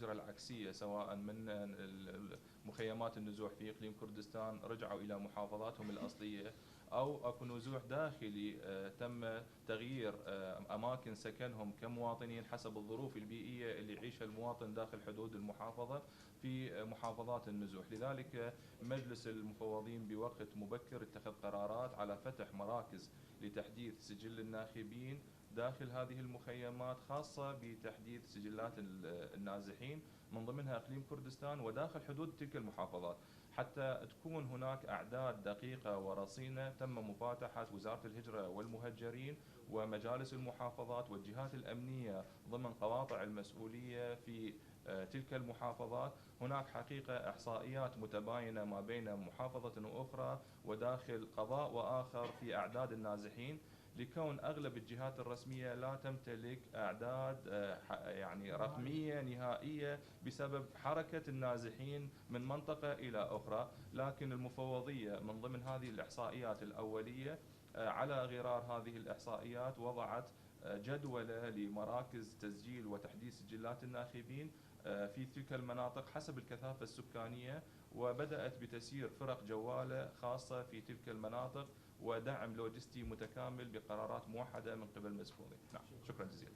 الهجرة العكسية، سواء من مخيمات النزوح في إقليم كردستان رجعوا إلى محافظاتهم الأصلية، أو أكو نزوح داخلي تم تغيير أماكن سكنهم كمواطنين حسب الظروف البيئية اللي يعيشها المواطن داخل حدود المحافظة في محافظات النزوح. لذلك مجلس المفوضين بوقت مبكر اتخذ قرارات على فتح مراكز لتحديث سجل الناخبين داخل هذه المخيمات، خاصة بتحديث سجلات النازحين من ضمنها إقليم كردستان وداخل حدود تلك المحافظات، حتى تكون هناك أعداد دقيقة ورصينة. تم مفاتحة وزارة الهجرة والمهجرين ومجالس المحافظات والجهات الأمنية ضمن قواطع المسؤولية في تلك المحافظات. هناك حقيقة إحصائيات متباينة ما بين محافظة وأخرى وداخل قضاء وآخر في أعداد النازحين، لكون أغلب الجهات الرسمية لا تمتلك أعداد يعني رقمية نهائية بسبب حركة النازحين من منطقة إلى أخرى. لكن المفوضية من ضمن هذه الإحصائيات الأولية على غرار هذه الإحصائيات وضعت جدولة لمراكز تسجيل وتحديث سجلات الناخبين في تلك المناطق حسب الكثافة السكانية، وبدأت بتسيير فرق جوالة خاصة في تلك المناطق ودعم لوجستي متكامل بقرارات موحدة من قبل مسؤولين. نعم، شكرا جزيلا.